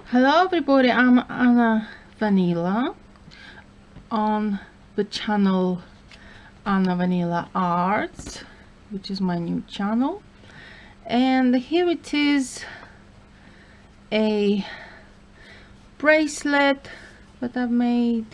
Hello everybody, I'm Anna Vanila on the channel Anna Vanila Arts, which is my new channel. And here it is, a bracelet that I've made.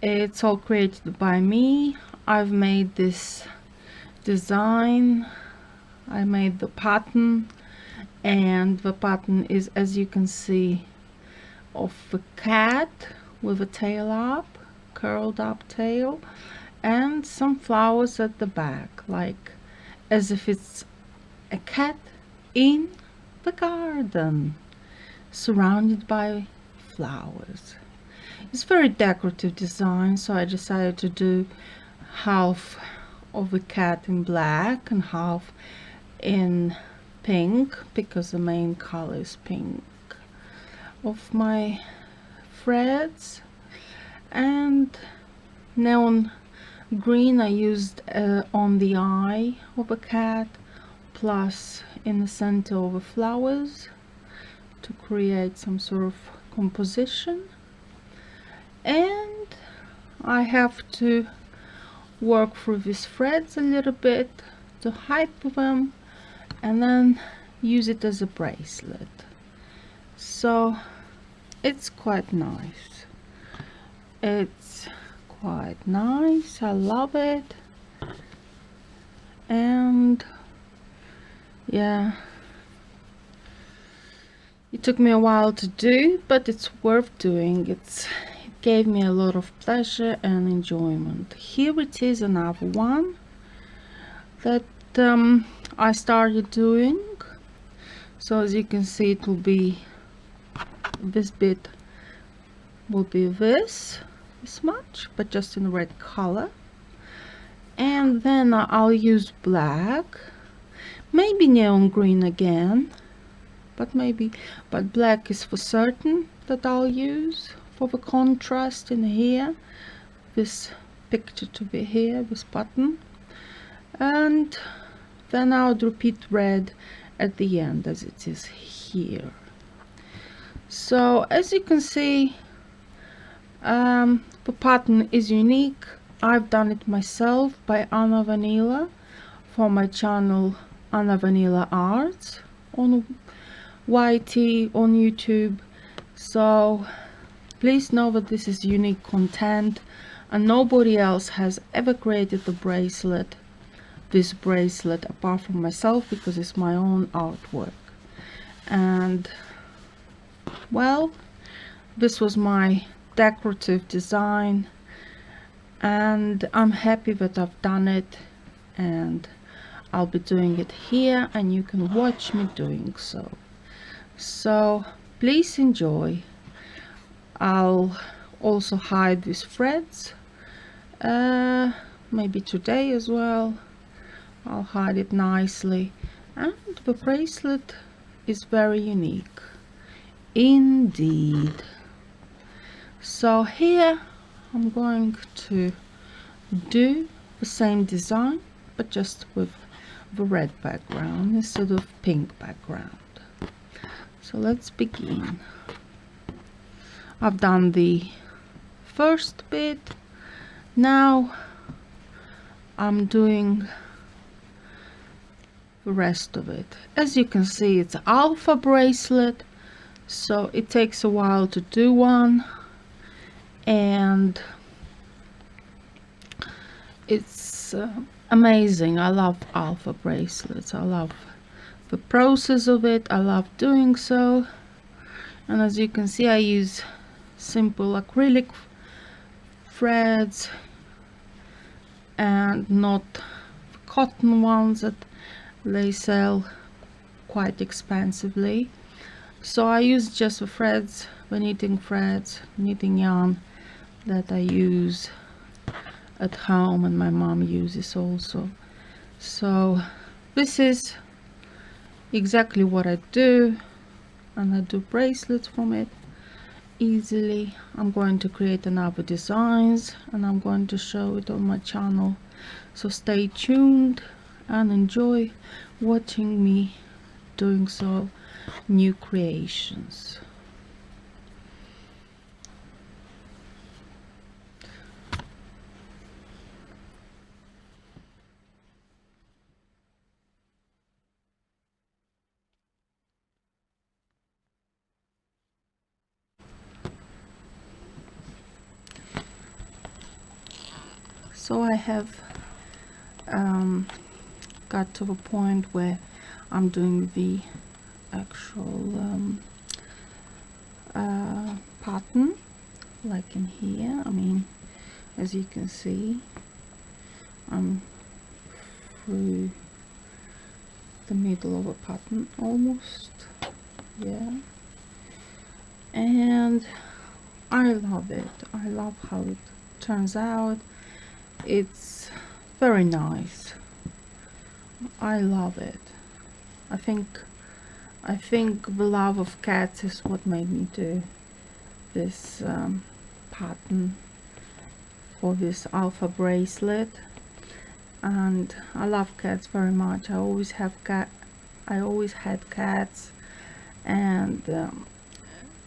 It's all created by me. I've made this design, I made the pattern, and the pattern is, as you can see, of a cat with a tail up, curled up tail, and some flowers at the back, like as if it's a cat in the garden surrounded by flowers. It's very decorative design, so I decided to do half of the cat in black and half in pink, because the main color is pink of my threads. And neon green I used on the eye of a cat, plus in the center of the flowers, to create some sort of composition. And I have to work through these threads a little bit to hide them, and then use it as a bracelet. So it's quite nice. It's quite nice. I love it. And yeah, it took me a while to do, but it's worth doing. It gave me a lot of pleasure and enjoyment. Here it is, another one that I started doing. So as you can see, it will be, this bit will be this much, but just in red color. And then I'll use black, maybe neon green again, but black is for certain that I'll use for the contrast in here, this picture to be here, this button. And then I'll repeat red at the end as it is here. So as you can see, the pattern is unique. I've done it myself by Anna Vanila for my channel Anna Vanila Arts on YT on YouTube. So please know that this is unique content, and nobody else has ever created the bracelet, this bracelet, apart from myself, because it's my own artwork. And well, this was my decorative design, and I'm happy that I've done it, and I'll be doing it here, and you can watch me doing so. So please enjoy. I'll also hide these threads, maybe today as well. I'll hide it nicely, and the bracelet is very unique indeed. So here I'm going to do the same design, but just with the red background instead of pink background. So let's begin. I've done the first bit. Now I'm doing the rest of it. As you can see, it's alpha bracelet, so it takes a while to do one, and it's amazing. I love alpha bracelets. I love the process of it. I love doing so. And as you can see, I use simple acrylic threads and not cotton ones that they sell quite expensively. So I use just the threads, the knitting yarn that I use at home and my mom uses also. So this is exactly what I do, and I do bracelets from it easily. I'm going to create another designs, and I'm going to show it on my channel, so stay tuned and enjoy watching me doing so new creations. So I have got to the point where I'm doing the actual pattern, like in here. I mean, as you can see, I'm through the middle of a pattern almost, yeah, and I love it. I love how it turns out. It's very nice. I love it. I think the love of cats is what made me do this pattern for this alpha bracelet, and I love cats very much. I always had cats, and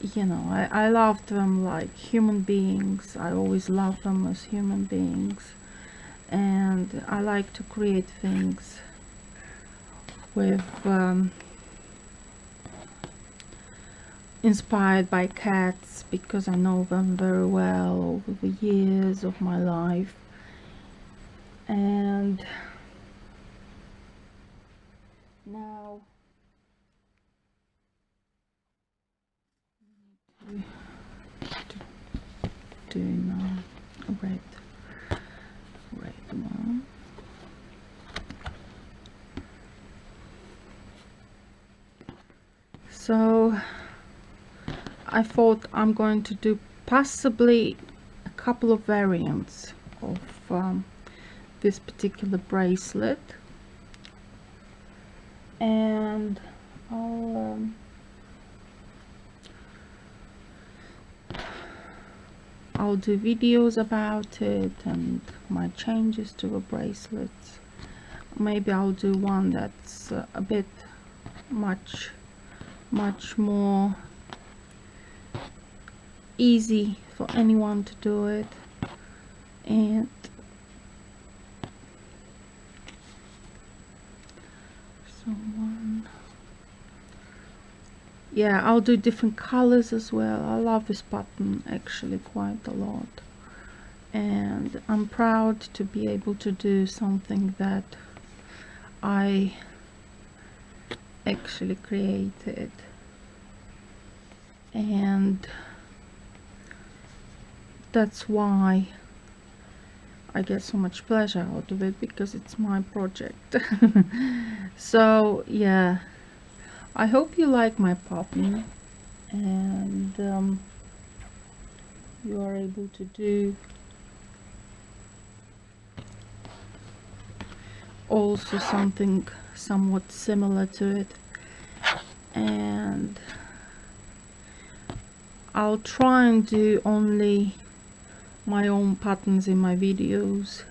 you know, I loved them like human beings. I always loved them as human beings, and I like to create things with inspired by cats, because I know them very well over the years of my life. And now to do now a red one. So I thought I'm going to do possibly a couple of variants of this particular bracelet, and I'll do videos about it and my changes to the bracelets. Maybe I'll do one that's a bit much more easy for anyone to do it, and yeah, I'll do different colors as well. I love this pattern actually quite a lot, and I'm proud to be able to do something that I actually created, and that's why I get so much pleasure out of it, because it's my project. So yeah, I hope you like my pattern, and you are able to do also something somewhat similar to it. And I'll try and do only my own patterns in my videos,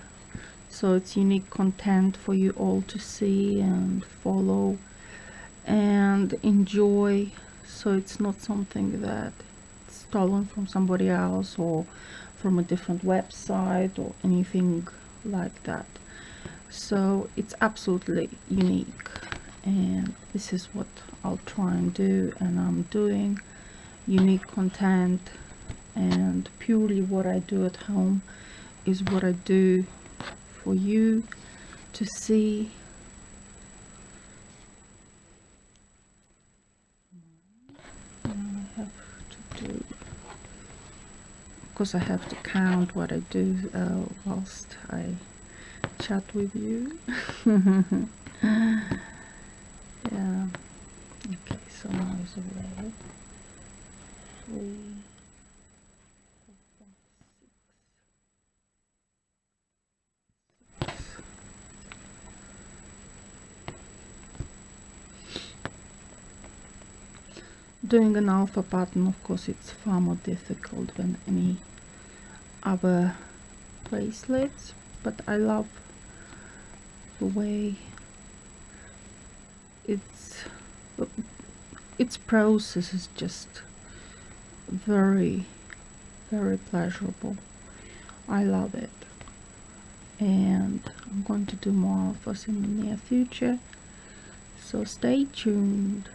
so it's unique content for you all to see and follow and enjoy, so it's not something that's stolen from somebody else or from a different website or anything like that. So it's absolutely unique, and this is what I'll try and do, and I'm doing unique content, and purely what I do at home is what I do for you to see. I have to do, of course I have to count what I do whilst I chat with you. Yeah, okay, so now is a red, 3, 4, 5, 6. Doing an alpha pattern, of course, it's far more difficult than any other bracelets, but I love the way it's its process is just very, very pleasurable. I love it, and I'm going to do more of us in the near future, so stay tuned.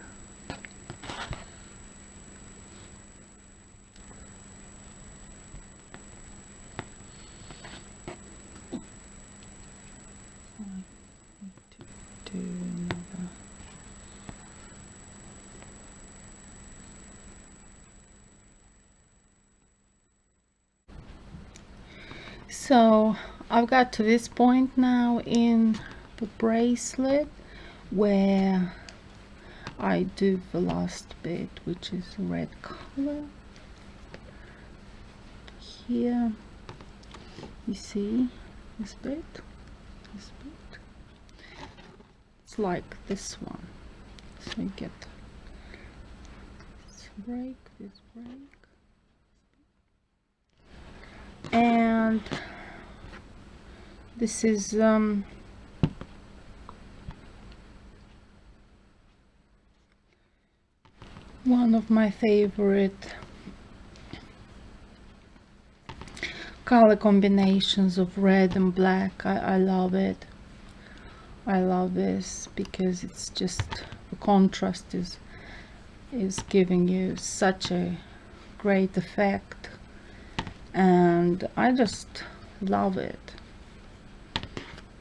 Do another. So I've got to this point now in the bracelet where I do the last bit, which is red color. Here you see this bit, it's like this one, so you get this break, and this is one of my favorite color combinations of red and black. I love it. I love this because it's just the contrast is giving you such a great effect, and I just love it.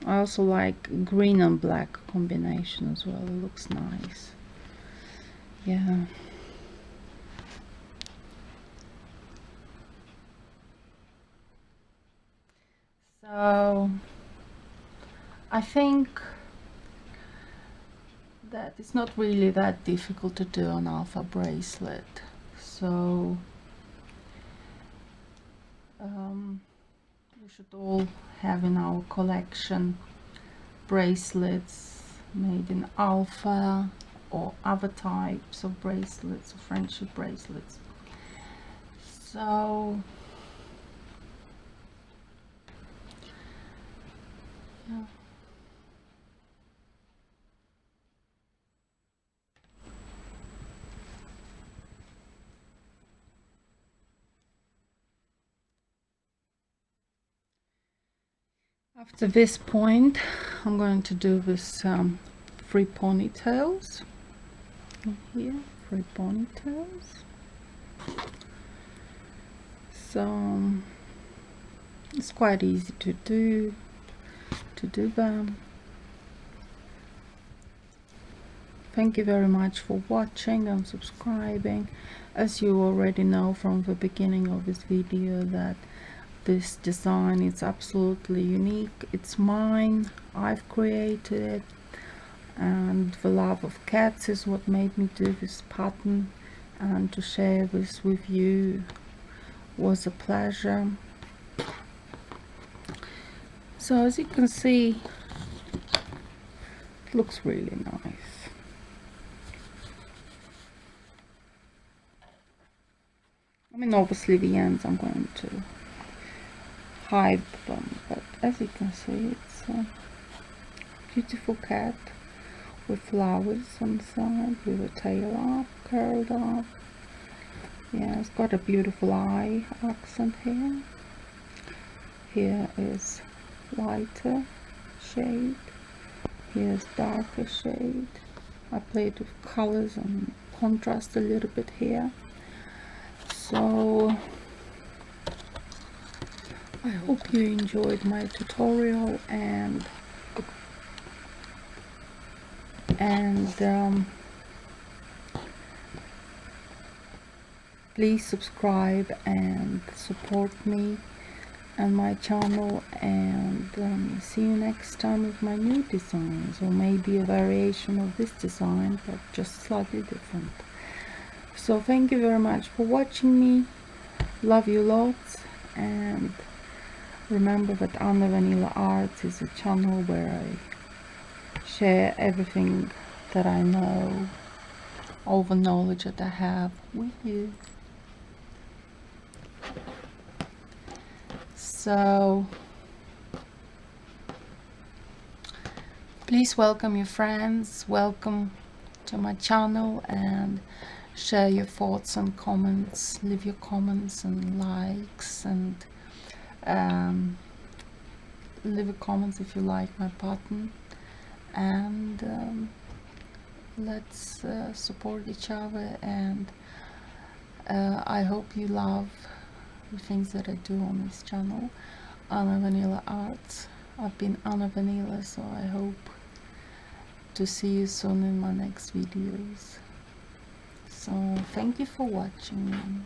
I also like green and black combination as well. It looks nice. Yeah. So I think that it's not really that difficult to do an alpha bracelet. So we should all have in our collection bracelets made in alpha or other types of bracelets or friendship bracelets. So yeah. After this point, I'm going to do this 3 ponytails here, 3 ponytails. So it's quite easy to do them. Thank you very much for watching and subscribing. As you already know from the beginning of this video, that this design is absolutely unique. It's mine. I've created it, and the love of cats is what made me do this pattern, and to share this with you was a pleasure. So as you can see, it looks really nice. I mean, obviously the ends I'm going to hide them, but as you can see, it's a beautiful cat with flowers on the side, with a tail up, curled up. Yeah, it's got a beautiful eye accent here. Here is lighter shade, here's darker shade. I played with colors and contrast a little bit here. So I hope you enjoyed my tutorial, and please subscribe and support me and my channel, and see you next time with my new designs, or maybe a variation of this design but just slightly different. So thank you very much for watching me. Love you lots, and remember that Vanila Arts is a channel where I share everything that I know, all the knowledge that I have with you. So please welcome your friends, welcome to my channel and share your thoughts and comments. Leave your comments and likes, and leave a comment if you like my pattern, and let's support each other. And I hope you love the things that I do on this channel. Anna Vanila Arts. I've been Anna Vanila, so I hope to see you soon in my next videos. So thank you for watching.